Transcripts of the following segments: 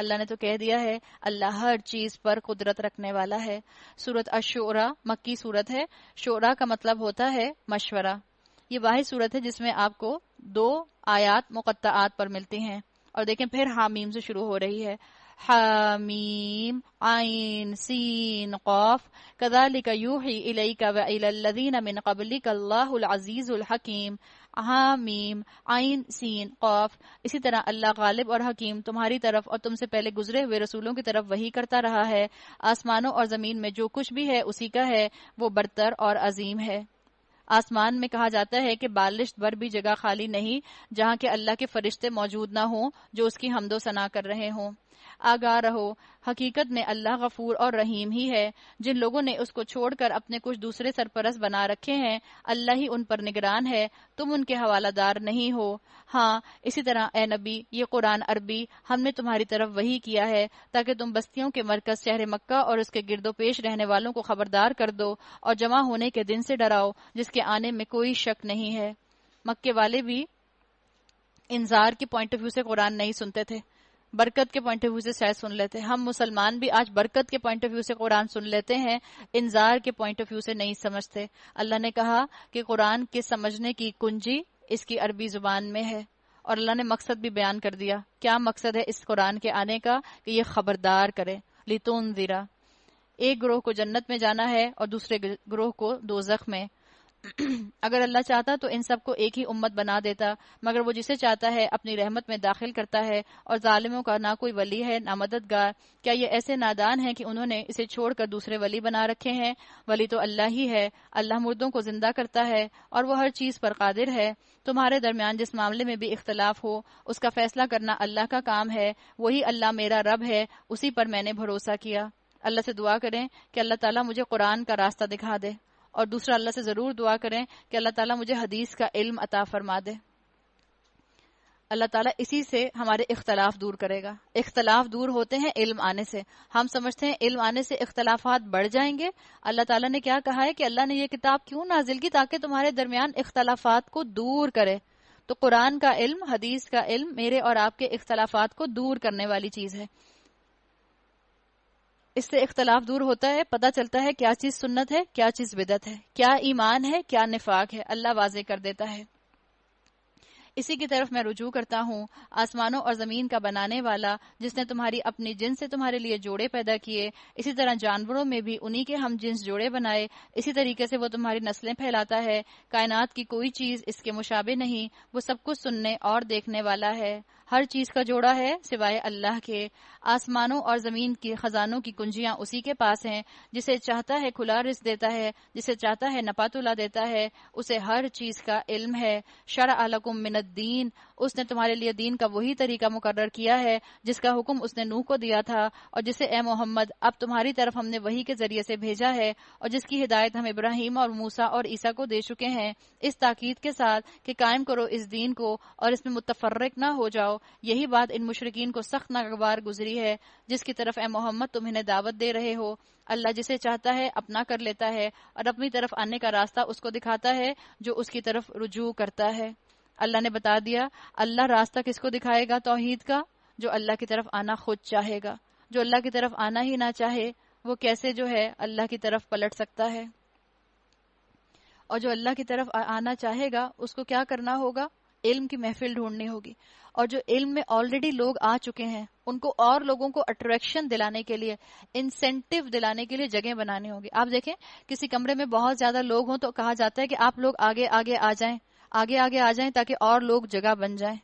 اللہ نے تو کہہ دیا ہے اللہ ہر چیز پر قدرت رکھنے والا ہے۔ سورۃ الشورى مکی سورت ہے۔ شورا کا مطلب ہوتا ہے مشورہ۔ یہ واحد سورت ہے جس میں آپ کو 2 آیات مقطعات پر ملتی ہیں۔ اور دیکھیں پھر حامیم سے شروع ہو رہی ہے، حامیم عین سین قاف کذالک یوحی الیک والی الذین من قبلک اللہ العزیز الحکیم۔ حامیم عین سین قاف، اسی طرح اللہ غالب اور حکیم تمہاری طرف اور تم سے پہلے گزرے ہوئے رسولوں کی طرف وحی کرتا رہا ہے۔ آسمانوں اور زمین میں جو کچھ بھی ہے اسی کا ہے، وہ برتر اور عظیم ہے۔ آسمان میں کہا جاتا ہے کہ بالشت بھر بھی جگہ خالی نہیں جہاں کہ اللہ کے فرشتے موجود نہ ہوں جو اس کی حمد و ثنا کر رہے ہوں۔ آگاہ رہو، حقیقت میں اللہ غفور اور رحیم ہی ہے۔ جن لوگوں نے اس کو چھوڑ کر اپنے کچھ دوسرے سرپرست بنا رکھے ہیں، اللہ ہی ان پر نگران ہے، تم ان کے حوالہ دار نہیں ہو۔ ہاں اسی طرح اے نبی، یہ قرآن عربی ہم نے تمہاری طرف وحی کیا ہے تاکہ تم بستیوں کے مرکز شہر مکہ اور اس کے گرد و پیش رہنے والوں کو خبردار کر دو اور جمع ہونے کے دن سے ڈراؤ جس کے آنے میں کوئی شک نہیں ہے۔ مکے والے بھی انذار کے پوائنٹ آف ویو سے قرآن نہیں سنتے تھے، برکت کے پوائنٹ آف ویو سے شاید سن لیتے۔ ہم مسلمان بھی آج برکت کے پوائنٹ آف ویو سے قرآن سن لیتے ہیں، انذار کے پوائنٹ آف ویو سے نہیں سمجھتے۔ اللہ نے کہا کہ قرآن کے سمجھنے کی کنجی اس کی عربی زبان میں ہے، اور اللہ نے مقصد بھی بیان کر دیا۔ کیا مقصد ہے اس قرآن کے آنے کا؟ کہ یہ خبردار کرے، لتنذرا، ایک گروہ کو جنت میں جانا ہے اور دوسرے گروہ کو دوزخ میں۔ اگر اللہ چاہتا تو ان سب کو ایک ہی امت بنا دیتا، مگر وہ جسے چاہتا ہے اپنی رحمت میں داخل کرتا ہے، اور ظالموں کا نہ کوئی ولی ہے نہ مددگار۔ کیا یہ ایسے نادان ہیں کہ انہوں نے اسے چھوڑ کر دوسرے ولی بنا رکھے ہیں؟ ولی تو اللہ ہی ہے۔ اللہ مردوں کو زندہ کرتا ہے اور وہ ہر چیز پر قادر ہے۔ تمہارے درمیان جس معاملے میں بھی اختلاف ہو اس کا فیصلہ کرنا اللہ کا کام ہے، وہی اللہ میرا رب ہے، اسی پر میں نے بھروسہ کیا۔ اللہ سے دعا کریں کہ اللہ تعالیٰ مجھے قرآن کا راستہ دکھا دے، اور دوسرا اللہ سے ضرور دعا کریں کہ اللہ تعالیٰ مجھے حدیث کا علم عطا فرما دے۔ اللہ تعالیٰ اسی سے ہمارے اختلاف دور کرے گا۔ اختلاف دور ہوتے ہیں علم آنے سے۔ ہم سمجھتے ہیں علم آنے سے اختلافات بڑھ جائیں گے۔ اللہ تعالیٰ نے کیا کہا ہے کہ اللہ نے یہ کتاب کیوں نازل کی؟ تاکہ تمہارے درمیان اختلافات کو دور کرے۔ تو قرآن کا علم، حدیث کا علم میرے اور آپ کے اختلافات کو دور کرنے والی چیز ہے۔ اس سے اختلاف دور ہوتا ہے، پتہ چلتا ہے کیا چیز سنت ہے، کیا چیز بدعت ہے، کیا ایمان ہے، کیا نفاق ہے، اللہ واضح کر دیتا ہے۔ اسی کی طرف میں رجوع کرتا ہوں، آسمانوں اور زمین کا بنانے والا، جس نے تمہاری اپنی جنس سے تمہارے لیے جوڑے پیدا کیے، اسی طرح جانوروں میں بھی انہی کے ہم جنس جوڑے بنائے، اسی طریقے سے وہ تمہاری نسلیں پھیلاتا ہے۔ کائنات کی کوئی چیز اس کے مشابہ نہیں، وہ سب کچھ سننے اور دیکھنے والا ہے۔ ہر چیز کا جوڑا ہے سوائے اللہ کے۔ آسمانوں اور زمین کے خزانوں کی کنجیاں اسی کے پاس ہیں، جسے چاہتا ہے کھلا رزق دیتا ہے، جسے چاہتا ہے نپاتلا دیتا ہے، اسے ہر چیز کا علم ہے۔ شرع لکم من الدین، اس نے تمہارے لیے دین کا وہی طریقہ مقرر کیا ہے جس کا حکم اس نے نوح کو دیا تھا، اور جسے اے محمد اب تمہاری طرف ہم نے وحی کے ذریعے سے بھیجا ہے، اور جس کی ہدایت ہم ابراہیم اور موسیٰ اور عیسیٰ کو دے چکے ہیں، اس تاکید کے ساتھ کہ قائم کرو اس دین کو اور اس میں متفرق نہ ہو جاؤ۔ یہی بات ان مشرکین کو سخت ناگوار گزری ہے جس کی طرف اے محمد تم انہیں دعوت دے رہے ہو۔ اللہ جسے چاہتا ہے اپنا کر لیتا ہے، اور اپنی طرف آنے کا راستہ اس کو دکھاتا ہے جو اس کی طرف رجوع کرتا ہے۔ اللہ نے بتا دیا اللہ راستہ کس کو دکھائے گا توحید کا؟ جو اللہ کی طرف آنا خود چاہے گا۔ جو اللہ کی طرف آنا ہی نہ چاہے وہ کیسے جو ہے اللہ کی طرف پلٹ سکتا ہے؟ اور جو اللہ کی طرف آنا چاہے گا اس کو کیا کرنا ہوگا؟ علم کی محفل ڈھونڈنی ہوگی، اور جو علم میں آلریڈی لوگ آ چکے ہیں ان کو اور لوگوں کو اٹریکشن دلانے کے لیے، انسینٹیو دلانے کے لیے جگہ بنانی ہوگی۔ آپ دیکھیں کسی کمرے میں بہت زیادہ لوگ ہوں تو کہا جاتا ہے کہ آپ لوگ آگے آگے آ جائیں، آگے آگے آ جائیں تاکہ اور لوگ جگہ بن جائیں۔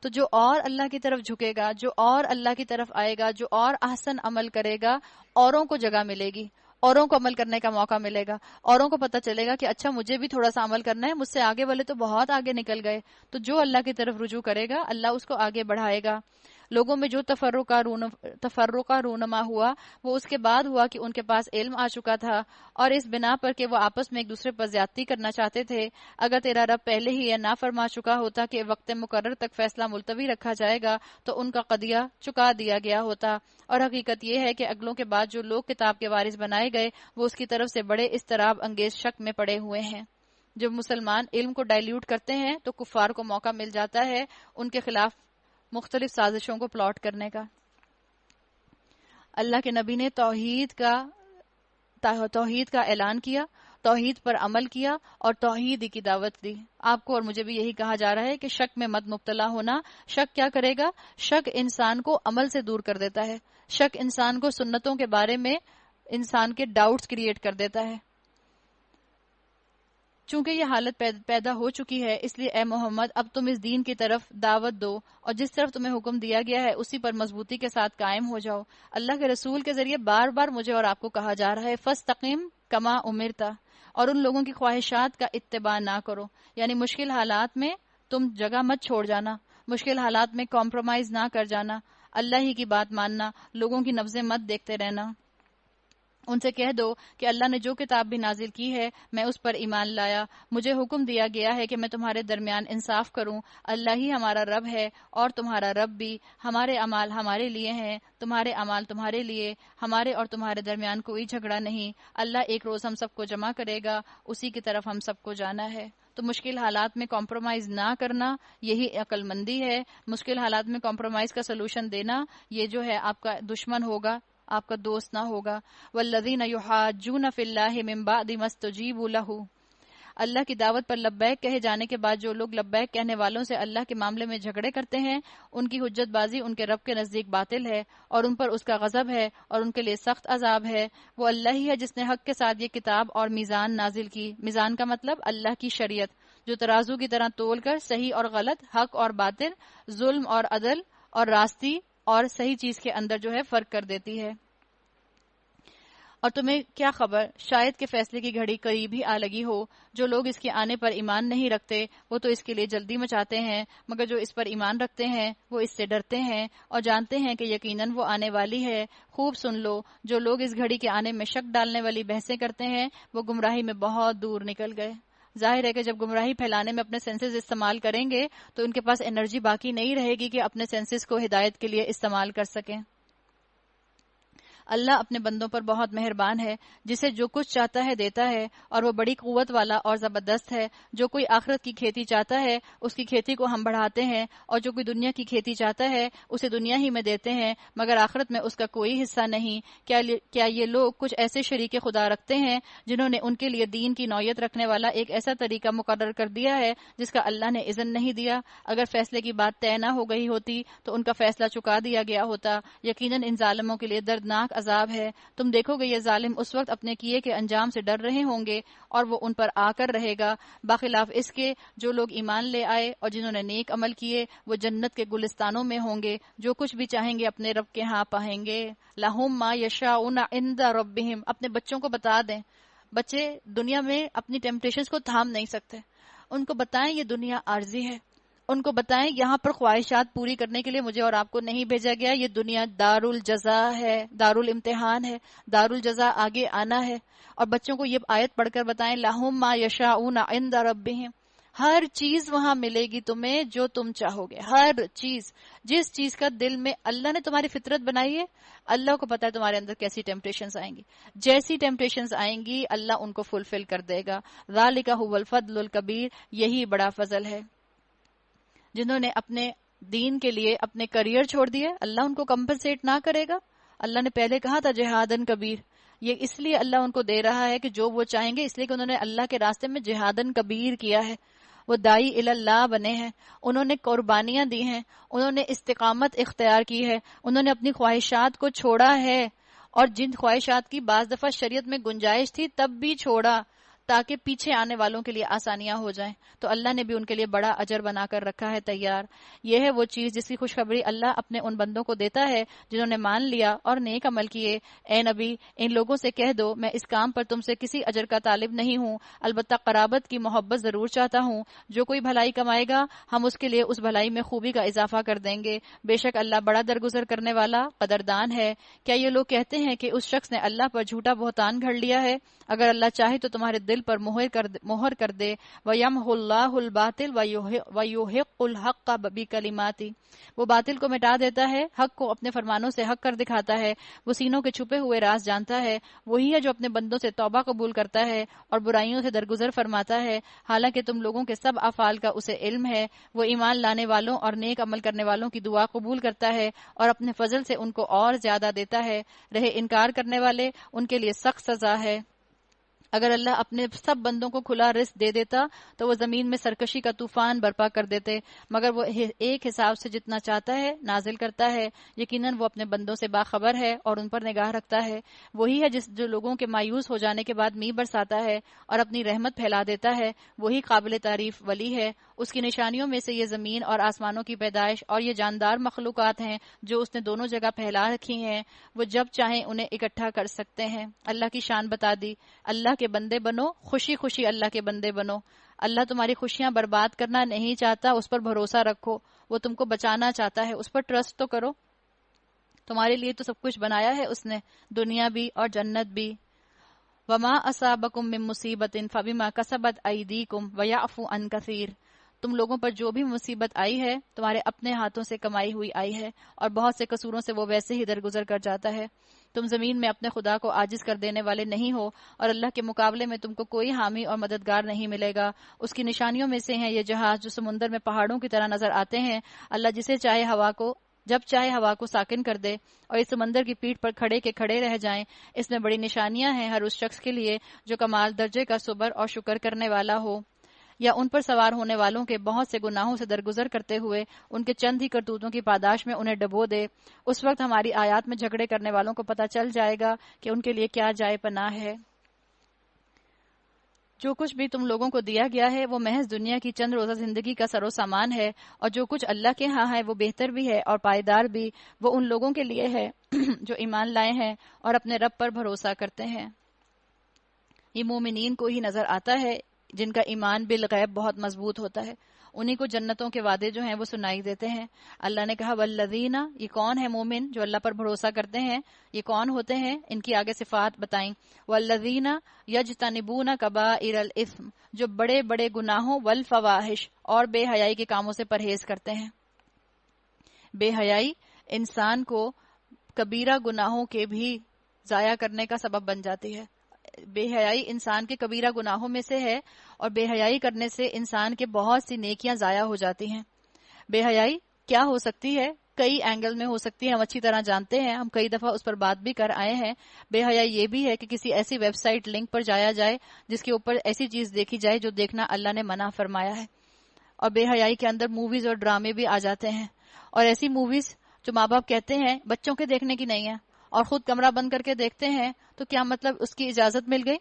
تو جو اور اللہ کی طرف جھکے گا، جو اور اللہ کی طرف آئے گا، جو اور احسن عمل کرے گا، اوروں کو جگہ ملے گی، اوروں کو عمل کرنے کا موقع ملے گا، اوروں کو پتہ چلے گا کہ اچھا مجھے بھی تھوڑا سا عمل کرنا ہے، مجھ سے آگے والے تو بہت آگے نکل گئے۔ تو جو اللہ کی طرف رجوع کرے گا اللہ اس کو آگے بڑھائے گا۔ لوگوں میں جو تفرقہ رونما ہوا وہ اس کے بعد ہوا کہ ان کے پاس علم آ چکا تھا، اور اس بنا پر کہ وہ آپس میں ایک دوسرے پر زیادتی کرنا چاہتے تھے۔ اگر تیرا رب پہلے ہی یہ نہ فرما چکا ہوتا کہ وقت مقرر تک فیصلہ ملتوی رکھا جائے گا تو ان کا قضیہ چکا دیا گیا ہوتا۔ اور حقیقت یہ ہے کہ اگلوں کے بعد جو لوگ کتاب کے وارث بنائے گئے وہ اس کی طرف سے بڑے اضطراب انگیز شک میں پڑے ہوئے ہیں۔ جب مسلمان علم کو ڈائلیوٹ کرتے ہیں تو کفار کو موقع مل جاتا ہے ان کے خلاف مختلف سازشوں کو پلاٹ کرنے کا۔ اللہ کے نبی نے توحید کا اعلان کیا، توحید پر عمل کیا اور توحید کی دعوت دی۔ آپ کو اور مجھے بھی یہی کہا جا رہا ہے کہ شک میں مت مبتلا ہونا۔ شک کیا کرے گا؟ شک انسان کو عمل سے دور کر دیتا ہے، شک انسان کو سنتوں کے بارے میں انسان کے ڈاؤٹس کریٹ کر دیتا ہے۔ چونکہ یہ حالت پیدا ہو چکی ہے، اس لیے اے محمد اب تم اس دین کی طرف دعوت دو اور جس طرف تمہیں حکم دیا گیا ہے اسی پر مضبوطی کے ساتھ قائم ہو جاؤ۔ اللہ کے رسول کے ذریعے بار بار مجھے اور آپ کو کہا جا رہا ہے فاستقم کما امرتا، اور ان لوگوں کی خواہشات کا اتباع نہ کرو، یعنی مشکل حالات میں تم جگہ مت چھوڑ جانا، مشکل حالات میں کمپرومائز نہ کر جانا، اللہ ہی کی بات ماننا، لوگوں کی نبضیں مت دیکھتے رہنا۔ ان سے کہہ دو کہ اللہ نے جو کتاب بھی نازل کی ہے میں اس پر ایمان لایا، مجھے حکم دیا گیا ہے کہ میں تمہارے درمیان انصاف کروں، اللہ ہی ہمارا رب ہے اور تمہارا رب بھی، ہمارے اعمال ہمارے لیے ہیں، تمہارے اعمال تمہارے لیے، ہمارے اور تمہارے درمیان کوئی جھگڑا نہیں، اللہ ایک روز ہم سب کو جمع کرے گا، اسی کی طرف ہم سب کو جانا ہے۔ تو مشکل حالات میں کمپرومائز نہ کرنا یہی عقل مندی ہے۔ مشکل حالات میں کمپرومائز کا سلوشن دینا یہ جو ہے آپ کا دشمن ہوگا، آپ کا دوست نہ ہوگا۔ والذین یحاجون فی اللہ من بعد ما استجیبوا لہ، اللہ کی دعوت پر لبیک کہے جانے کے بعد جو لوگ لبیک کہنے والوں سے اللہ کے معاملے میں جھگڑے کرتے ہیں، ان کی حجت بازی ان کے رب کے نزدیک باطل ہے اور ان پر اس کا غضب ہے اور ان کے لیے سخت عذاب ہے۔ وہ اللہ ہی ہے جس نے حق کے ساتھ یہ کتاب اور میزان نازل کی۔ میزان کا مطلب اللہ کی شریعت، جو ترازو کی طرح تول کر صحیح اور غلط، حق اور باطل، ظلم اور عدل اور راستی اور صحیح چیز کے اندر جو ہے فرق کر دیتی ہے۔ اور تمہیں کیا خبر، شاید کہ فیصلے کی گھڑی قریب ہی آ لگی ہو۔ جو لوگ اس کے آنے پر ایمان نہیں رکھتے وہ تو اس کے لیے جلدی مچاتے ہیں، مگر جو اس پر ایمان رکھتے ہیں وہ اس سے ڈرتے ہیں اور جانتے ہیں کہ یقیناً وہ آنے والی ہے۔ خوب سن لو، جو لوگ اس گھڑی کے آنے میں شک ڈالنے والی بحثیں کرتے ہیں وہ گمراہی میں بہت دور نکل گئے۔ ظاہر ہے کہ جب گمراہی پھیلانے میں اپنے سینسز استعمال کریں گے تو ان کے پاس انرجی باقی نہیں رہے گی کہ اپنے سینسز کو ہدایت کے لیے استعمال کر سکیں۔ اللہ اپنے بندوں پر بہت مہربان ہے، جسے جو کچھ چاہتا ہے دیتا ہے، اور وہ بڑی قوت والا اور زبردست ہے۔ جو کوئی آخرت کی کھیتی چاہتا ہے اس کی کھیتی کو ہم بڑھاتے ہیں، اور جو کوئی دنیا کی کھیتی چاہتا ہے اسے دنیا ہی میں دیتے ہیں، مگر آخرت میں اس کا کوئی حصہ نہیں۔ کیا یہ لوگ کچھ ایسے شریک خدا رکھتے ہیں جنہوں نے ان کے لیے دین کی نوعیت رکھنے والا ایک ایسا طریقہ مقرر کر دیا ہے جس کا اللہ نے اذن نہیں دیا؟ اگر فیصلے کی بات طے نہ ہو گئی ہوتی تو ان کا فیصلہ چکا دیا گیا ہوتا۔ یقیناً ان ظالموں کے لیے دردناک عذاب ہے۔ تم دیکھو گے یہ ظالم اس وقت اپنے کیے کے انجام سے ڈر رہے ہوں گے اور وہ ان پر آ کر رہے گا، بخلاف اس کے جو لوگ ایمان لے آئے اور جنہوں نے نیک عمل کیے وہ جنت کے گلستانوں میں ہوں گے، جو کچھ بھی چاہیں گے اپنے رب کے ہاں پائیں گے۔ لہم ما یشاؤون عند ربہم، اپنے بچوں کو بتا دیں، بچے دنیا میں اپنی ٹیمپٹیشنز کو تھام نہیں سکتے، ان کو بتائیں یہ دنیا عارضی ہے، ان کو بتائیں یہاں پر خواہشات پوری کرنے کے لیے مجھے اور آپ کو نہیں بھیجا گیا، یہ دنیا دار الجزا ہے، دار الامتحان ہے، دار الجزا آگے آنا ہے۔ اور بچوں کو یہ آیت پڑھ کر بتائیں لہم ما یشاؤون عند ربہم، ہر چیز وہاں ملے گی تمہیں جو تم چاہو گے، ہر چیز، جس چیز کا دل میں اللہ نے تمہاری فطرت بنائی ہے، اللہ کو پتا ہے تمہارے اندر کیسی ٹیمپٹیشنز آئیں گی، جیسی ٹیمپٹیشنز آئیں گی اللہ ان کو فلفل کر دے گا۔ ذالک ھو الفضل الکبیر، یہی بڑا فضل ہے۔ جنہوں نے اپنے دین کے لیے اپنے کریئر چھوڑ دیے اللہ ان کو کمپنسیٹ نہ کرے گا۔ اللہ نے پہلے کہا تھا جہادن کبیر، یہ اس لیے اللہ ان کو دے رہا ہے کہ جو وہ چاہیں گے، اس لیے کہ انہوں نے اللہ کے راستے میں جہادن کبیر کیا ہے، وہ دائی اللہ بنے ہیں، انہوں نے قربانیاں دی ہیں، انہوں نے استقامت اختیار کی ہے، انہوں نے اپنی خواہشات کو چھوڑا ہے، اور جن خواہشات کی بعض دفعہ شریعت میں گنجائش تھی تب بھی چھوڑا تاکہ پیچھے آنے والوں کے لیے آسانیاں ہو جائیں، تو اللہ نے بھی ان کے لیے بڑا اجر بنا کر رکھا ہے تیار۔ یہ ہے وہ چیز جس کی خوشخبری اللہ اپنے ان بندوں کو دیتا ہے جنہوں نے مان لیا اور نیک عمل کیے۔ اے نبی ان لوگوں سے کہہ دو میں اس کام پر تم سے کسی اجر کا طالب نہیں ہوں، البتہ قرابت کی محبت ضرور چاہتا ہوں۔ جو کوئی بھلائی کمائے گا ہم اس کے لیے اس بھلائی میں خوبی کا اضافہ کر دیں گے، بے شک اللہ بڑا درگزر کرنے والا قدردان ہے۔ کیا یہ لوگ کہتے ہیں کہ اس شخص نے اللہ پر جھوٹا بہتان گھڑ لیا ہے؟ اگر اللہ چاہے تو تمہارے دل دل پر مہر کر دے. وَيَمْحُ اللَّهُ الْبَاطِلَ وَيُحِقُّ الْحَقَّ بِكَلِمَاتِهِ، وہ باطل کو مٹا دیتا ہے، حق کو اپنے فرمانوں سے حق کر دکھاتا ہے. وہ سینوں کے چھپے ہوئے راز جانتا ہے. وہی ہے جو اپنے بندوں سے توبہ قبول کرتا ہے اور برائیوں سے درگزر فرماتا ہے، حالانکہ تم لوگوں کے سب افعال کا اسے علم ہے. وہ ایمان لانے والوں اور نیک عمل کرنے والوں کی دعا قبول کرتا ہے اور اپنے فضل سے ان کو اور زیادہ دیتا ہے. رہے انکار کرنے والے، ان کے لیے سخت سزا ہے. اگر اللہ اپنے سب بندوں کو کھلا رزق دے دیتا تو وہ زمین میں سرکشی کا طوفان برپا کر دیتے، مگر وہ ایک حساب سے جتنا چاہتا ہے نازل کرتا ہے. یقیناً وہ اپنے بندوں سے باخبر ہے اور ان پر نگاہ رکھتا ہے. وہی ہے جو لوگوں کے مایوس ہو جانے کے بعد میਂہ برساتا ہے اور اپنی رحمت پھیلا دیتا ہے. وہی قابل تعریف ولی ہے. اس کی نشانیوں میں سے یہ زمین اور آسمانوں کی پیدائش اور یہ جاندار مخلوقات ہیں جو اس نے دونوں جگہ پھیلا رکھی ہیں. وہ جب چاہیں انہیں اکٹھا کر سکتے ہیں. اللہ کی شان بتا دی. اللہ کے بندے بنو، خوشی خوشی اللہ کے بندے بنو. اللہ تمہاری خوشیاں برباد کرنا نہیں چاہتا، اس پر بھروسہ رکھو. وہ تم کو بچانا چاہتا ہے، اس پر ٹرسٹ تو کرو. تمہارے لیے تو سب کچھ بنایا ہے اس نے، دنیا بھی اور جنت بھی. وما اصابکم من مصیبت فبما کسبت ایدیکم ویعفو عن کثیر. تم لوگوں پر جو بھی مصیبت آئی ہے تمہارے اپنے ہاتھوں سے کمائی ہوئی آئی ہے، اور بہت سے قصوروں سے وہ ویسے ہی درگزر کر جاتا ہے. تم زمین میں اپنے خدا کو عاجز کر دینے والے نہیں ہو، اور اللہ کے مقابلے میں تم کو کوئی حامی اور مددگار نہیں ملے گا. اس کی نشانیوں میں سے ہیں یہ جہاز جو سمندر میں پہاڑوں کی طرح نظر آتے ہیں. اللہ جب چاہے ہوا کو ساکن کر دے اور اس سمندر کی پیٹھ پر کھڑے کے کھڑے رہ جائیں. اس میں بڑی نشانیاں ہیں ہر اس شخص کے لیے جو کمال درجے کا صبر اور شکر کرنے والا ہو. یا ان پر سوار ہونے والوں کے بہت سے گناہوں سے درگزر کرتے ہوئے ان کے چند ہی کرتوتوں کی پاداش میں انہیں ڈبو دے. اس وقت ہماری آیات میں جھگڑے کرنے والوں کو پتہ چل جائے گا کہ ان کے لیے کیا جائے پناہ ہے. جو کچھ بھی تم لوگوں کو دیا گیا ہے وہ محض دنیا کی چند روزہ زندگی کا سر و سامان ہے، اور جو کچھ اللہ کے ہاں ہے وہ بہتر بھی ہے اور پائیدار بھی. وہ ان لوگوں کے لیے ہے جو ایمان لائے ہیں اور اپنے رب پر بھروسہ کرتے ہیں. یہ مومنین کو ہی نظر آتا ہے جن کا ایمان بالغیب بہت مضبوط ہوتا ہے. انہی کو جنتوں کے وعدے جو ہیں وہ سنائی دیتے ہیں. اللہ نے کہا والذین، یہ کون ہے مومن جو اللہ پر بھروسہ کرتے ہیں؟ یہ کون ہوتے ہیں؟ ان کی آگے صفات بتائیں. والذین یجتنبون کبائر الاثم، جو بڑے بڑے گناہوں، والفواحش، اور بے حیائی کے کاموں سے پرہیز کرتے ہیں. بے حیائی انسان کو کبیرہ گناہوں کے بھی ضائع کرنے کا سبب بن جاتی ہے. بے حیائی انسان کے کبیرہ گناہوں میں سے ہے، اور بے حیائی کرنے سے انسان کے بہت سی نیکیاں ضائع ہو جاتی ہیں. بے حیائی کیا ہو سکتی ہے؟ کئی اینگل میں ہو سکتی ہے، ہم اچھی طرح جانتے ہیں، ہم کئی دفعہ اس پر بات بھی کر آئے ہیں. بے حیائی یہ بھی ہے کہ کسی ایسی ویب سائٹ لنک پر جایا جائے جس کے اوپر ایسی چیز دیکھی جائے جو دیکھنا اللہ نے منع فرمایا ہے. اور بے حیائی کے اندر موویز اور ڈرامے بھی آ جاتے ہیں، اور ایسی موویز جو ماں باپ کہتے ہیں بچوں کے دیکھنے کی نہیں ہے اور خود کمرہ بند کر کے دیکھتے ہیں. تو کیا مطلب اس کی اجازت مل گئی؟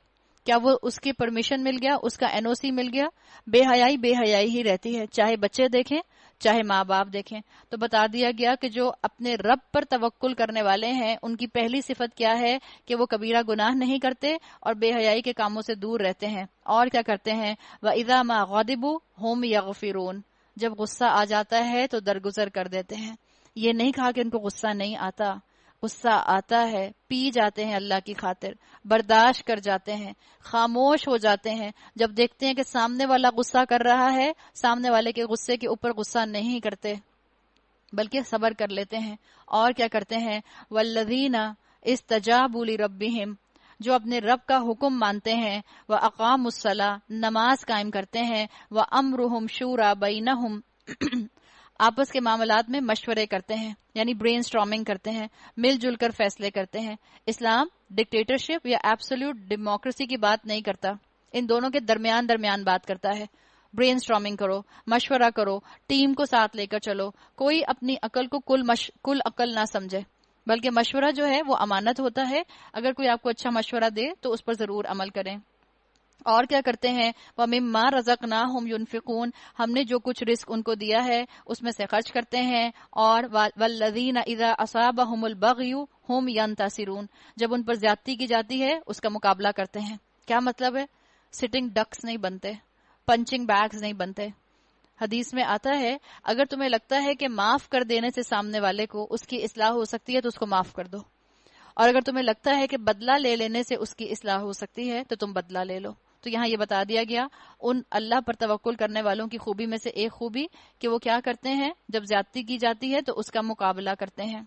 کیا وہ اس کی پرمیشن مل گیا؟ اس کا NOC مل گیا؟ بے حیائی ہی رہتی ہے، چاہے بچے دیکھیں چاہے ماں باپ دیکھیں. تو بتا دیا گیا کہ جو اپنے رب پر توکل کرنے والے ہیں ان کی پہلی صفت کیا ہے کہ وہ کبیرہ گناہ نہیں کرتے اور بے حیائی کے کاموں سے دور رہتے ہیں. اور کیا کرتے ہیں؟ وَإِذَا مَا غَضِبُوا هُمْ يَغْفِرُونَ، جب غصہ آ جاتا ہے تو درگزر کر دیتے ہیں. یہ نہیں کہا کہ ان کو غصہ نہیں آتا، غصہ آتا ہے، پی جاتے ہیں اللہ کی خاطر، برداشت کر جاتے ہیں، خاموش ہو جاتے ہیں. جب دیکھتے ہیں کہ سامنے والا غصہ کر رہا ہے، سامنے والے کے غصے کے اوپر غصہ نہیں کرتے بلکہ صبر کر لیتے ہیں. اور کیا کرتے ہیں؟ والذین استجابوا لربہم، جو اپنے رب کا حکم مانتے ہیں، واقاموا الصلاۃ، نماز قائم کرتے ہیں، وامرہم شوری بینہم، آپس کے معاملات میں مشورے کرتے ہیں، یعنی برین سٹارمنگ کرتے ہیں، مل جل کر فیصلے کرتے ہیں. اسلام ڈکٹیٹرشپ یا ایبسولوٹ ڈیموکریسی کی بات نہیں کرتا، ان دونوں کے درمیان بات کرتا ہے. برین سٹارمنگ کرو، مشورہ کرو، ٹیم کو ساتھ لے کر چلو. کوئی اپنی عقل کو کل عقل نہ سمجھے، بلکہ مشورہ جو ہے وہ امانت ہوتا ہے. اگر کوئی آپ کو اچھا مشورہ دے تو اس پر ضرور عمل کریں. اور کیا کرتے ہیں؟ وَمِمَّا رَزَقْنَاهُمْ يُنْفِقُونَ، ہم نے جو کچھ رزق ان کو دیا ہے اس میں سے خرچ کرتے ہیں. اور وَالَّذِينَ إِذَا أَصَابَهُمُ الْبَغْيُ هُمْ يَنْتَصِرُونَ، جب ان پر زیادتی کی جاتی ہے اس کا مقابلہ کرتے ہیں. کیا مطلب ہے؟ سٹنگ ڈکس نہیں بنتے، پنچنگ بیگز نہیں بنتے. حدیث میں آتا ہے اگر تمہیں لگتا ہے کہ معاف کر دینے سے سامنے والے کو اس کی اصلاح ہو سکتی ہے تو اس کو معاف کر دو، اور اگر تمہیں لگتا ہے کہ بدلہ لے لینے سے اس کی اصلاح ہو سکتی ہے تو تم بدلہ لے لو. تو یہاں یہ بتا دیا گیا ان اللہ پر توکل کرنے والوں کی خوبی میں سے ایک خوبی کہ وہ کیا کرتے ہیں، جب زیادتی کی جاتی ہے تو اس کا مقابلہ کرتے ہیں.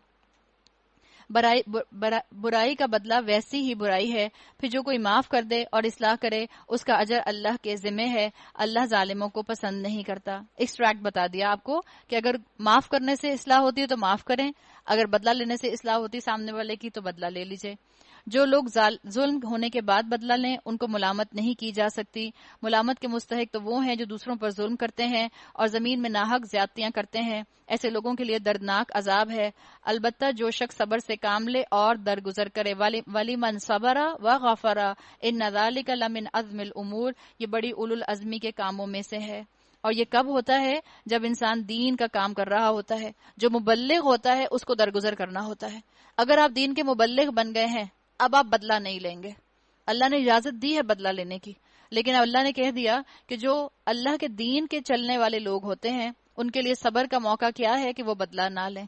برائی کا بدلہ ویسی ہی برائی ہے، پھر جو کوئی معاف کر دے اور اصلاح کرے اس کا اجر اللہ کے ذمہ ہے، اللہ ظالموں کو پسند نہیں کرتا. ایکسٹریکٹ بتا دیا آپ کو کہ اگر معاف کرنے سے اصلاح ہوتی ہے تو معاف کریں، اگر بدلہ لینے سے اصلاح ہوتی سامنے والے کی تو بدلہ لے لیجئے. جو لوگ ظلم ہونے کے بعد بدلہ لیں ان کو ملامت نہیں کی جا سکتی. ملامت کے مستحق تو وہ ہیں جو دوسروں پر ظلم کرتے ہیں اور زمین میں ناحق زیادتیاں کرتے ہیں. ایسے لوگوں کے لیے دردناک عذاب ہے. البتہ جو شخص صبر سے کام لے اور درگزر کرے، ولی من صبر و غفر ان ذلک لمن عزم الامور، یہ بڑی اولو العزمی کے کاموں میں سے ہے. اور یہ کب ہوتا ہے؟ جب انسان دین کا کام کر رہا ہوتا ہے. جو مبلغ ہوتا ہے اس کو درگزر کرنا ہوتا ہے. اگر آپ دین کے مبلغ بن گئے ہیں اب آپ بدلہ نہیں لیں گے. اللہ نے اجازت دی ہے بدلہ لینے کی، لیکن اللہ نے کہہ دیا کہ جو اللہ کے دین کے چلنے والے لوگ ہوتے ہیں ان کے لیے صبر کا موقع کیا ہے کہ وہ بدلہ نہ لیں.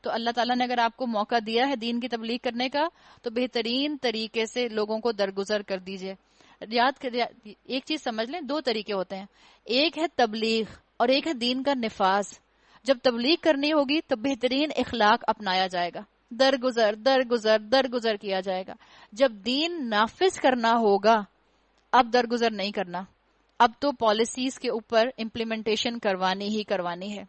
تو اللہ تعالیٰ نے اگر آپ کو موقع دیا ہے دین کی تبلیغ کرنے کا تو بہترین طریقے سے لوگوں کو درگزر کر دیجئے. ایک چیز سمجھ لیں، دو طریقے ہوتے ہیں، ایک ہے تبلیغ اور ایک ہے دین کا نفاذ. جب تبلیغ کرنی ہوگی تو بہترین اخلاق اپنایا جائے گا، درگزر درگزر درگزر کیا جائے گا. جب دین نافذ کرنا ہوگا اب درگزر نہیں کرنا، اب تو پالیسیز کے اوپر امپلیمنٹیشن کروانی ہی کروانی ہے.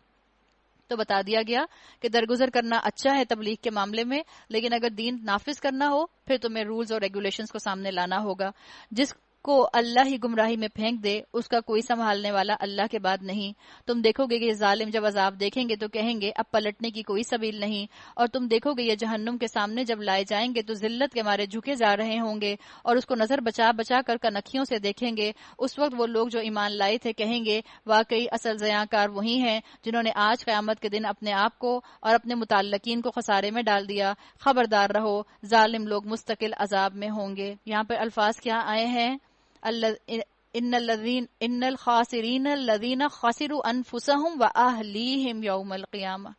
تو بتا دیا گیا کہ درگزر کرنا اچھا ہے تبلیغ کے معاملے میں، لیکن اگر دین نافذ کرنا ہو پھر تمہیں رولز اور ریگولیشنز کو سامنے لانا ہوگا. جس کو اللہ ہی گمراہی میں پھینک دے اس کا کوئی سنبھالنے والا اللہ کے بعد نہیں. تم دیکھو گے کہ یہ ظالم جب عذاب دیکھیں گے تو کہیں گے اب پلٹنے کی کوئی سبیل نہیں، اور تم دیکھو گے یہ جہنم کے سامنے جب لائے جائیں گے تو ذلت کے مارے جھکے جا رہے ہوں گے اور اس کو نظر بچا بچا کر کنکھیوں سے دیکھیں گے. اس وقت وہ لوگ جو ایمان لائے تھے کہیں گے واقعی اصل زیانکار وہی ہیں جنہوں نے آج قیامت کے دن اپنے آپ کو اور اپنے متعلقین کو خسارے میں ڈال دیا. خبردار رہو ظالم لوگ مستقل عذاب میں ہوں گے. یہاں پہ الفاظ کیا آئے ہیں؟ ان الخاسرین الذین خسروا انفسهم واہلیہم یوم القیامہ.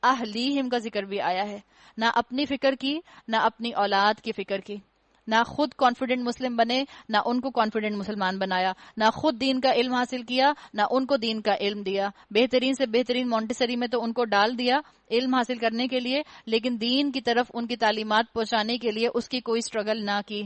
اہلیہم کا ذکر بھی آیا ہے، نہ اپنی فکر کی نہ اپنی اولاد کی فکر کی، نہ خود کانفیڈنٹ مسلم بنے نہ ان کو کانفیڈنٹ مسلمان بنایا، نہ خود دین کا علم حاصل کیا نہ ان کو دین کا علم دیا. بہترین سے بہترین مونٹیسری میں تو ان کو ڈال دیا علم حاصل کرنے کے لیے، لیکن دین کی طرف ان کی تعلیمات پہنچانے کے لیے اس کی کوئی سٹرگل نہ کی.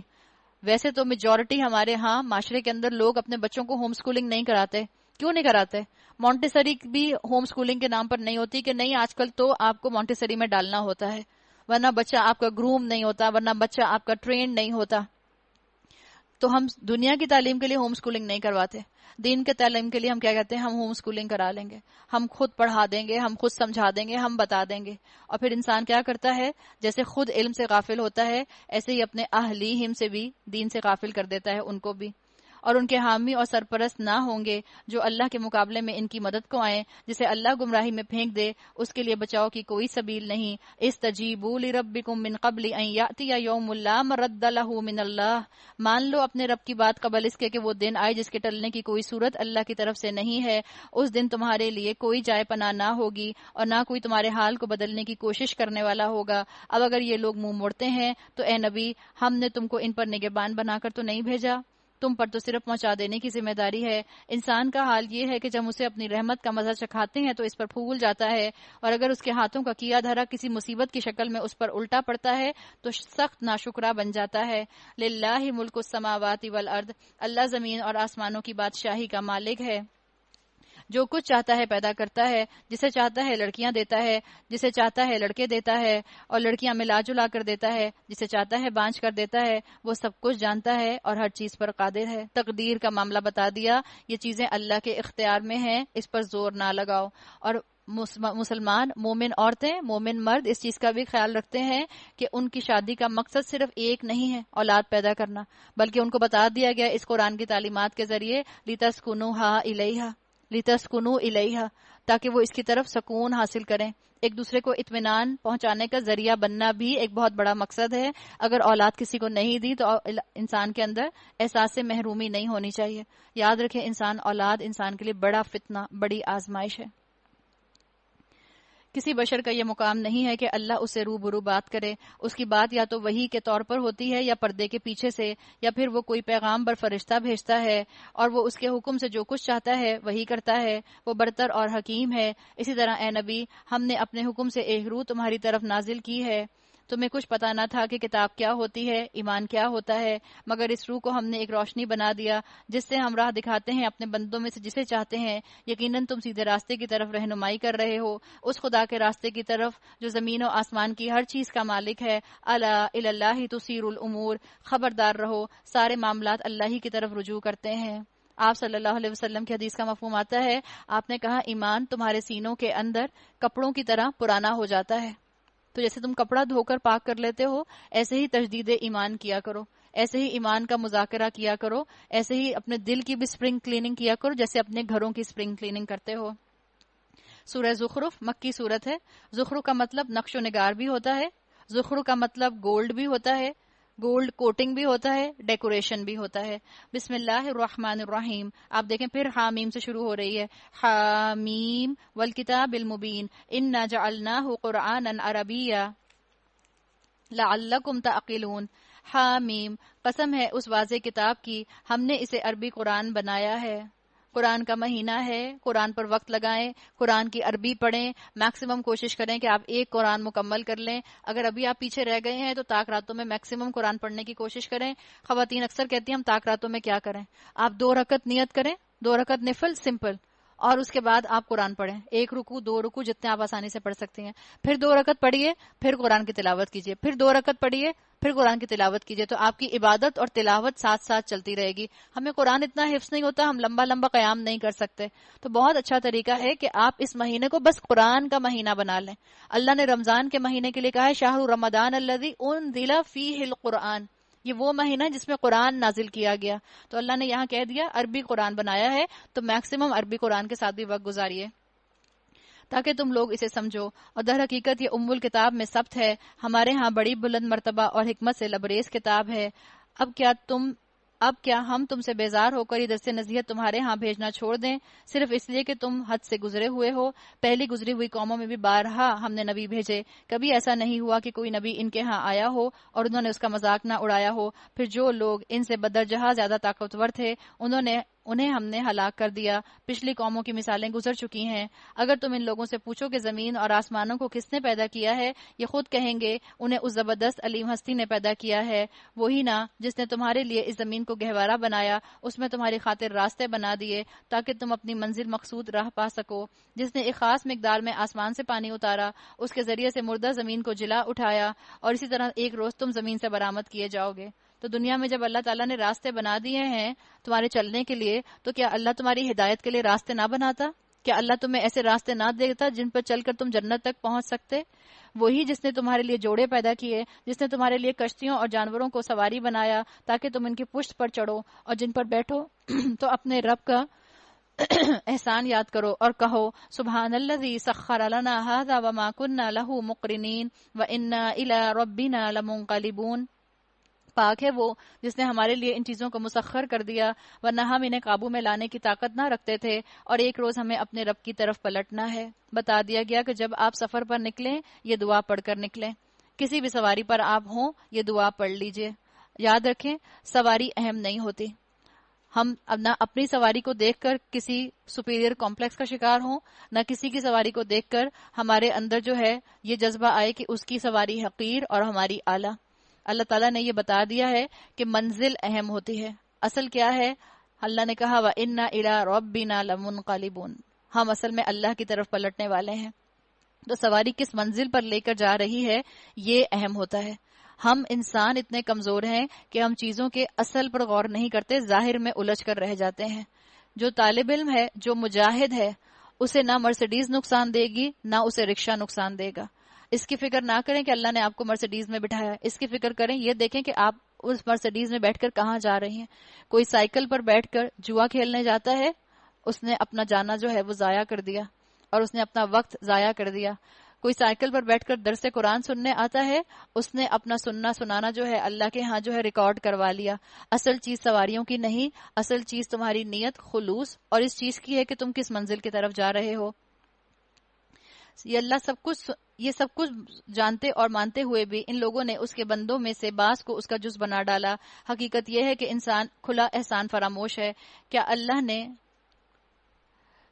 ویسے تو میجورٹی ہمارے ہاں معاشرے کے اندر لوگ اپنے بچوں کو ہوم سکولنگ نہیں کراتے. کیوں نہیں کراتے؟ مونٹیسری بھی ہوم سکولنگ کے نام پر نہیں ہوتی کہ نہیں آج کل تو آپ کو مونٹیسری میں ڈالنا ہوتا ہے، ورنہ بچہ آپ کا گروم نہیں ہوتا، ورنہ بچہ آپ کا ٹرینڈ نہیں ہوتا. تو ہم دنیا کی تعلیم کے لیے ہوم سکولنگ نہیں کرواتے، دین کے تعلیم کے لیے ہم کیا کہتے ہیں؟ ہم ہوم سکولنگ کرا لیں گے، ہم خود پڑھا دیں گے، ہم خود سمجھا دیں گے، ہم بتا دیں گے. اور پھر انسان کیا کرتا ہے؟ جیسے خود علم سے غافل ہوتا ہے ایسے ہی اپنے اہلیہم سے بھی دین سے غافل کر دیتا ہے ان کو بھی. اور ان کے حامی اور سرپرست نہ ہوں گے جو اللہ کے مقابلے میں ان کی مدد کو آئیں. جسے اللہ گمراہی میں پھینک دے اس کے لیے بچاؤ کی کوئی سبیل نہیں. استجیبوا لربکم من قبل ان یاتی یوم لا مرد له من اللہ. مان لو اپنے رب کی بات قبل اس کے کہ وہ دن آئے جس کے ٹلنے کی کوئی صورت اللہ کی طرف سے نہیں ہے. اس دن تمہارے لیے کوئی جائے پناہ نہ ہوگی اور نہ کوئی تمہارے حال کو بدلنے کی کوشش کرنے والا ہوگا. اب اگر یہ لوگ منہ موڑتے ہیں تو اے نبی ہم نے تم کو ان پر نگہبان بنا کر تو نہیں بھیجا، تم پر تو صرف پہنچا دینے کی ذمہ داری ہے. انسان کا حال یہ ہے کہ جب اسے اپنی رحمت کا مزہ چکھاتے ہیں تو اس پر پھول جاتا ہے، اور اگر اس کے ہاتھوں کا کیا دھرا کسی مصیبت کی شکل میں اس پر الٹا پڑتا ہے تو سخت ناشکرا بن جاتا ہے. للہ ملک السماوات والارض، اللہ زمین اور آسمانوں کی بادشاہی کا مالک ہے. جو کچھ چاہتا ہے پیدا کرتا ہے، جسے چاہتا ہے لڑکیاں دیتا ہے، جسے چاہتا ہے لڑکے دیتا ہے اور لڑکیاں ملا جلا کر دیتا ہے، جسے چاہتا ہے بانجھ کر دیتا ہے. وہ سب کچھ جانتا ہے اور ہر چیز پر قادر ہے. تقدیر کا معاملہ بتا دیا، یہ چیزیں اللہ کے اختیار میں ہیں، اس پر زور نہ لگاؤ. اور مسلمان مومن عورتیں مومن مرد اس چیز کا بھی خیال رکھتے ہیں کہ ان کی شادی کا مقصد صرف ایک نہیں ہے اولاد پیدا کرنا، بلکہ ان کو بتا دیا گیا اس قرآن کی تعلیمات کے ذریعے لِتَسْكُنُوا إِلَيْهَا، تاکہ وہ اس کی طرف سکون حاصل کریں. ایک دوسرے کو اطمینان پہنچانے کا ذریعہ بننا بھی ایک بہت بڑا مقصد ہے. اگر اولاد کسی کو نہیں دی تو انسان کے اندر احساس محرومی نہیں ہونی چاہیے. یاد رکھیں اولاد انسان کے لیے بڑا فتنہ، بڑی آزمائش ہے. کسی بشر کا یہ مقام نہیں ہے کہ اللہ اس سے روبرو بات کرے. اس کی بات یا تو وحی کے طور پر ہوتی ہے یا پردے کے پیچھے سے، یا پھر وہ کوئی پیغام بر فرشتہ بھیجتا ہے اور وہ اس کے حکم سے جو کچھ چاہتا ہے وہی کرتا ہے. وہ برتر اور حکیم ہے. اسی طرح اے نبی، ہم نے اپنے حکم سے ایک روح تمہاری طرف نازل کی ہے. تمہیں کچھ پتا نہ تھا کہ کتاب کیا ہوتی ہے، ایمان کیا ہوتا ہے، مگر اس روح کو ہم نے ایک روشنی بنا دیا جس سے ہم راہ دکھاتے ہیں اپنے بندوں میں سے جسے چاہتے ہیں. یقیناً تم سیدھے راستے کی طرف رہنمائی کر رہے ہو، اس خدا کے راستے کی طرف جو زمین و آسمان کی ہر چیز کا مالک ہے. الا الی اللہ تسیر الامور، خبردار رہو سارے معاملات اللہ ہی کی طرف رجوع کرتے ہیں. آپ صلی اللہ علیہ وسلم کی حدیث کا مفہوم آتا ہے، آپ نے کہا ایمان تمہارے سینوں کے اندر کپڑوں کی طرح پرانا ہو جاتا ہے. تو جیسے تم کپڑا دھو کر پاک کر لیتے ہو، ایسے ہی تجدید ایمان کیا کرو، ایسے ہی ایمان کا مذاکرہ کیا کرو، ایسے ہی اپنے دل کی بھی سپرنگ کلیننگ کیا کرو جیسے اپنے گھروں کی سپرنگ کلیننگ کرتے ہو. سورہ زخرف مکی صورت ہے. زخرف کا مطلب نقش و نگار بھی ہوتا ہے. زخرف کا مطلب گولڈ بھی ہوتا ہے، گولڈ کوٹنگ بھی ہوتا ہے، ڈیکوریشن بھی ہوتا ہے. بسم اللہ الرحمن الرحیم. آپ دیکھیں پھر حامیم سے شروع ہو رہی ہے. حامیم والکتاب المبین انا جعلناہ قرآنا عربیا لعلکم تعقلون. حامیم، قسم ہے اس واضح کتاب کی، ہم نے اسے عربی قرآن بنایا ہے. قرآن کا مہینہ ہے، قرآن پر وقت لگائیں، قرآن کی عربی پڑھیں، میکسیمم کوشش کریں کہ آپ ایک قرآن مکمل کر لیں. اگر ابھی آپ پیچھے رہ گئے ہیں تو طاق راتوں میں میکسیمم قرآن پڑھنے کی کوشش کریں. خواتین اکثر کہتی ہیں ہم طاق راتوں میں کیا کریں. آپ 2 رکعت نیت کریں، 2 رکعت نفل سمپل، اور اس کے بعد آپ قرآن پڑھیں. 1 رکوع 2 رکوع جتنے آپ آسانی سے پڑھ سکتی ہیں. پھر 2 رکعت پڑھیے، پھر قرآن کی تلاوت کیجیے، پھر 2 رکعت پڑھیے، پھر قرآن کی تلاوت کیجیے. تو آپ کی عبادت اور تلاوت ساتھ ساتھ چلتی رہے گی. ہمیں قرآن اتنا حفظ نہیں ہوتا، ہم لمبا لمبا قیام نہیں کر سکتے. تو بہت اچھا طریقہ ہے کہ آپ اس مہینے کو بس قرآن کا مہینہ بنا لیں. اللہ نے رمضان کے مہینے کے لیے کہا ہے شہر رمضان الذی انزل فیہ القرآن، یہ وہ مہینہ جس میں قرآن نازل کیا گیا. تو اللہ نے یہاں کہہ دیا عربی قرآن بنایا ہے، تو میکسیمم عربی قرآن کے ساتھ بھی وقت گزاریے تاکہ تم لوگ اسے سمجھو. اور در حقیقت یہ ام الکتاب میں ثبت ہے، ہمارے ہاں بڑی بلند مرتبہ اور حکمت سے لبریز کتاب ہے. اب کیا ہم تم سے بیزار ہو کر یہ درس نصیحت تمہارے ہاں بھیجنا چھوڑ دیں صرف اس لیے کہ تم حد سے گزرے ہوئے ہو؟ پہلی گزری ہوئی قوموں میں بھی بارہا ہم نے نبی بھیجے، کبھی ایسا نہیں ہوا کہ کوئی نبی ان کے ہاں آیا ہو اور انہوں نے اس کا مذاق نہ اڑایا ہو. پھر جو لوگ ان سے بدرجہ زیادہ طاقتور تھے انہیں ہم نے ہلاک کر دیا. پچھلی قوموں کی مثالیں گزر چکی ہیں. اگر تم ان لوگوں سے پوچھو کہ زمین اور آسمانوں کو کس نے پیدا کیا ہے، یہ خود کہیں گے انہیں اس زبردست علیم ہستی نے پیدا کیا ہے. وہی نا جس نے تمہارے لیے اس زمین کو گہوارہ بنایا، اس میں تمہاری خاطر راستے بنا دیے تاکہ تم اپنی منزل مقصود راہ پا سکو. جس نے ایک خاص مقدار میں آسمان سے پانی اتارا، اس کے ذریعے سے مردہ زمین کو جلا اٹھایا، اور اسی طرح ایک روز تم زمین سے برآمد کیے جاؤ گے. تو دنیا میں جب اللہ تعالیٰ نے راستے بنا دیے ہیں تمہارے چلنے کے لیے، تو کیا اللہ تمہاری ہدایت کے لیے راستے نہ بناتا؟ کیا اللہ تمہیں ایسے راستے نہ دیتا جن پر چل کر تم جنت تک پہنچ سکتے؟ وہی جس نے تمہارے لیے جوڑے پیدا کیے، جس نے تمہارے لیے کشتیوں اور جانوروں کو سواری بنایا تاکہ تم ان کی پشت پر چڑھو اور جن پر بیٹھو تو اپنے رب کا احسان یاد کرو اور کہو سبحان الذی سخر لنا ھذا وما كنا له مقرنین وانا الی ربنا لمنقلبون. پاک ہے وہ جس نے ہمارے لیے ان چیزوں کو مسخر کر دیا ورنہ ہم انہیں قابو میں لانے کی طاقت نہ رکھتے تھے، اور ایک روز ہمیں اپنے رب کی طرف پلٹنا ہے. بتا دیا گیا کہ جب آپ سفر پر نکلیں یہ دعا پڑھ کر نکلیں. کسی بھی سواری پر آپ ہوں یہ دعا پڑھ لیجئے. یاد رکھیں سواری اہم نہیں ہوتی. ہم نہ اپنی سواری کو دیکھ کر کسی سپیریئر کمپلیکس کا شکار ہوں، نہ کسی کی سواری کو دیکھ کر ہمارے اندر جو ہے یہ جذبہ آئے کہ اس کی سواری حقیر اور ہماری اعلیٰ. اللہ تعالیٰ نے یہ بتا دیا ہے کہ منزل اہم ہوتی ہے. اصل کیا ہے؟ اللہ نے کہا وَإِنَّا إِلَىٰ رَبِّنَا لَمُنْقَلِبُونَ، ہم اصل میں اللہ کی طرف پلٹنے والے ہیں. تو سواری کس منزل پر لے کر جا رہی ہے یہ اہم ہوتا ہے. ہم انسان اتنے کمزور ہیں کہ ہم چیزوں کے اصل پر غور نہیں کرتے، ظاہر میں الجھ کر رہ جاتے ہیں. جو طالب علم ہے، جو مجاہد ہے، اسے نہ مرسیڈیز نقصان دے گی نہ اسے رکشہ نقصان دے گا. اس کی فکر نہ کریں کہ اللہ نے آپ کو مرسیڈیز میں بٹھایا، اس کی فکر کریں یہ دیکھیں کہ آپ اس مرسیڈیز میں بیٹھ کر کہاں جا رہی ہیں. کوئی سائیکل پر بیٹھ کر جوا کھیلنے جاتا ہے، اس نے اپنا جانا جو ہے وہ ضائع کر دیا اور اس نے اپنا وقت ضائع کر دیا. کوئی سائیکل پر بیٹھ کر درس قرآن سننے آتا ہے، اس نے اپنا سننا سنانا جو ہے اللہ کے ہاں جو ہے ریکارڈ کروا لیا. اصل چیز سواریوں کی نہیں، اصل چیز تمہاری نیت، خلوص اور اس چیز کی ہے کہ تم کس منزل کی طرف جا رہے ہو. یہ سب کچھ جانتے اور مانتے ہوئے بھی ان لوگوں نے اس کے بندوں میں سے بعض کو اس کا جز بنا ڈالا۔ حقیقت یہ ہے کہ انسان کھلا احسان فراموش ہے۔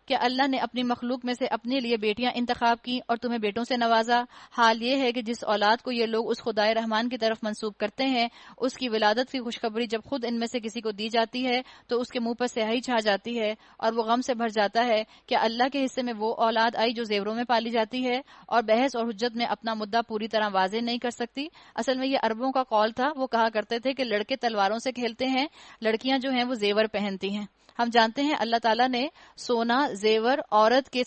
کیا اللہ نے اپنی مخلوق میں سے اپنے لیے بیٹیاں انتخاب کی اور تمہیں بیٹوں سے نوازا؟ حال یہ ہے کہ جس اولاد کو یہ لوگ اس خدائے رحمان کی طرف منسوب کرتے ہیں، اس کی ولادت کی خوشخبری جب خود ان میں سے کسی کو دی جاتی ہے تو اس کے منہ پر سیاہی چھا جاتی ہے اور وہ غم سے بھر جاتا ہے۔ کیا اللہ کے حصے میں وہ اولاد آئی جو زیوروں میں پالی جاتی ہے اور بحث اور حجت میں اپنا مدعا پوری طرح واضح نہیں کر سکتی؟ اصل میں یہ عربوں کا قول تھا۔ وہ کہا کرتے تھے کہ لڑکے تلواروں سے کھیلتے ہیں، لڑکیاں جو ہیں وہ زیور پہنتی ہیں۔ ہم جانتے ہیں اللہ تعالیٰ نے سونا، زیور، عورت کے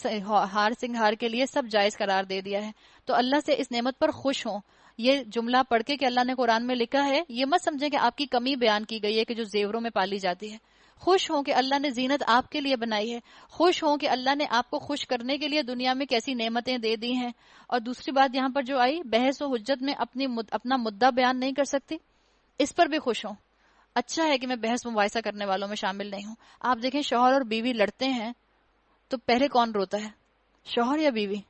ہار سنگھار کے لیے سب جائز قرار دے دیا ہے، تو اللہ سے اس نعمت پر خوش ہوں۔ یہ جملہ پڑھ کے کہ اللہ نے قرآن میں لکھا ہے، یہ مت سمجھیں کہ آپ کی کمی بیان کی گئی ہے کہ جو زیوروں میں پالی جاتی ہے۔ خوش ہوں کہ اللہ نے زینت آپ کے لیے بنائی ہے، خوش ہوں کہ اللہ نے آپ کو خوش کرنے کے لیے دنیا میں کیسی نعمتیں دے دی ہیں۔ اور دوسری بات یہاں پر جو آئی، بحث و حجت میں اپنا مدعا بیان نہیں کر سکتی، اس پر بھی خوش ہوں۔ اچھا ہے کہ میں بحث مباحثہ کرنے والوں میں شامل نہیں ہوں۔ آپ دیکھیں شوہر اور بیوی لڑتے ہیں تو پہلے کون روتا ہے، شوہر یا بیوی؟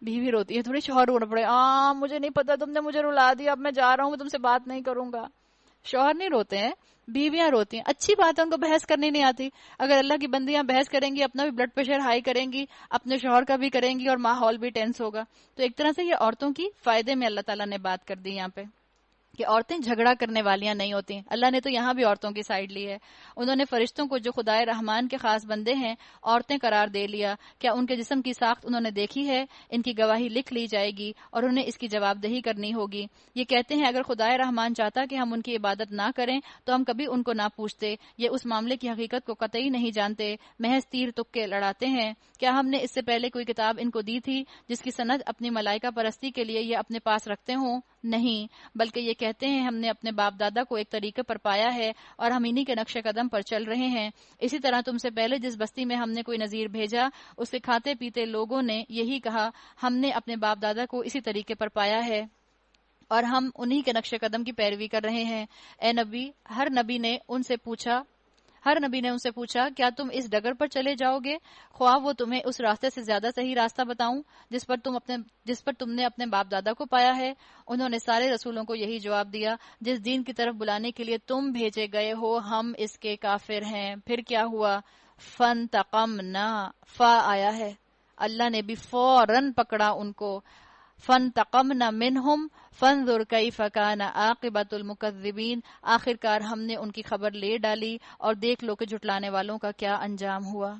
بیوی روتی ہے، تھوڑی شوہر رونا پڑے، مجھے نہیں پتا، تم نے مجھے رلا دیا، اب میں جا رہا ہوں، میں تم سے بات نہیں کروں گا۔ شوہر نہیں روتے ہیں، بیویاں روتی ہیں۔ اچھی بات ہے، ان کو بحث کرنی نہیں آتی۔ اگر اللہ کی بندیاں بحث کریں گی، اپنا بھی بلڈ پریشر ہائی کریں گی، اپنے شوہر کا بھی کریں گی اور ماحول بھی ٹینس ہوگا۔ تو ایک طرح سے یہ عورتوں کی فائدے میں اللہ تعالیٰ نے بات کر دی یہاں پہ کہ عورتیں جھگڑا کرنے والیاں نہیں ہوتی۔ اللہ نے تو یہاں بھی عورتوں کی سائیڈ لی ہے۔ انہوں نے فرشتوں کو جو خدائے رحمان کے خاص بندے ہیں عورتیں قرار دے لیا۔ کیا ان کے جسم کی ساخت انہوں نے دیکھی ہے؟ ان کی گواہی لکھ لی جائے گی اور انہیں اس کی جواب دہی کرنی ہوگی۔ یہ کہتے ہیں اگر خدائے رحمان چاہتا کہ ہم ان کی عبادت نہ کریں تو ہم کبھی ان کو نہ پوچھتے۔ یہ اس معاملے کی حقیقت کو قطعی نہیں جانتے، محض تیر تکے لڑاتے ہیں۔ کیا ہم نے اس سے پہلے کوئی کتاب ان کو دی تھی جس کی سند اپنی ملائکہ پرستی کے لیے یہ اپنے پاس رکھتے ہوں؟ نہیں، بلکہ یہ کہتے ہیں ہم نے اپنے باپ دادا کو ایک طریقے پر پایا ہے اور ہم انہی کے نقش قدم پر چل رہے ہیں۔ اسی طرح تم سے پہلے جس بستی میں ہم نے کوئی نذیر بھیجا، اس کے کھاتے پیتے لوگوں نے یہی کہا، ہم نے اپنے باپ دادا کو اسی طریقے پر پایا ہے اور ہم انہی کے نقش قدم کی پیروی کر رہے ہیں۔ اے نبی، ہر نبی نے ان سے پوچھا کیا تم اس ڈگر پر چلے جاؤ گے، خواہ وہ تمہیں اس راستے سے زیادہ صحیح راستہ بتاؤں جس پر تم نے اپنے باپ دادا کو پایا ہے؟ انہوں نے سارے رسولوں کو یہی جواب دیا، جس دین کی طرف بلانے کے لیے تم بھیجے گئے ہو ہم اس کے کافر ہیں۔ پھر کیا ہوا؟ فانتقمنا، فا آیا ہے، اللہ نے بھی فوراً پکڑا ان کو۔ فانتقمنا منہم فانظر کیف کان عاقبۃ المکذبین، آخرکار ہم نے ان کی خبر لے ڈالی اور دیکھ لو کہ جھٹلانے والوں کا کیا انجام ہوا۔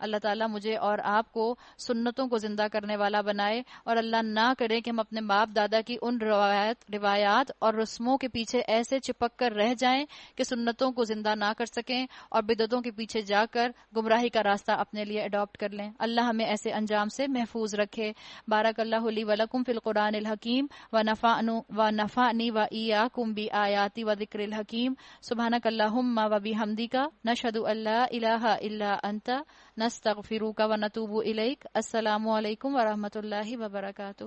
اللہ تعالیٰ مجھے اور آپ کو سنتوں کو زندہ کرنے والا بنائے، اور اللہ نہ کرے کہ ہم اپنے باپ دادا کی ان روایات اور رسموں کے پیچھے ایسے چپک کر رہ جائیں کہ سنتوں کو زندہ نہ کر سکیں اور بدعتوں کے پیچھے جا کر گمراہی کا راستہ اپنے لیے اڈاپٹ کر لیں۔ اللہ ہمیں ایسے انجام سے محفوظ رکھے۔ بارک اللہ لی ولکم فی القرآن الحکیم ونفعنی وإیاکم بآیات وذکر الحکیم۔ سبحانک اللہم وبحمدک، نشہد ان لا الہ الا انت، نستغفرک ونتوب الیک۔ السلام علیکم ورحمۃ اللہ وبرکاتہ۔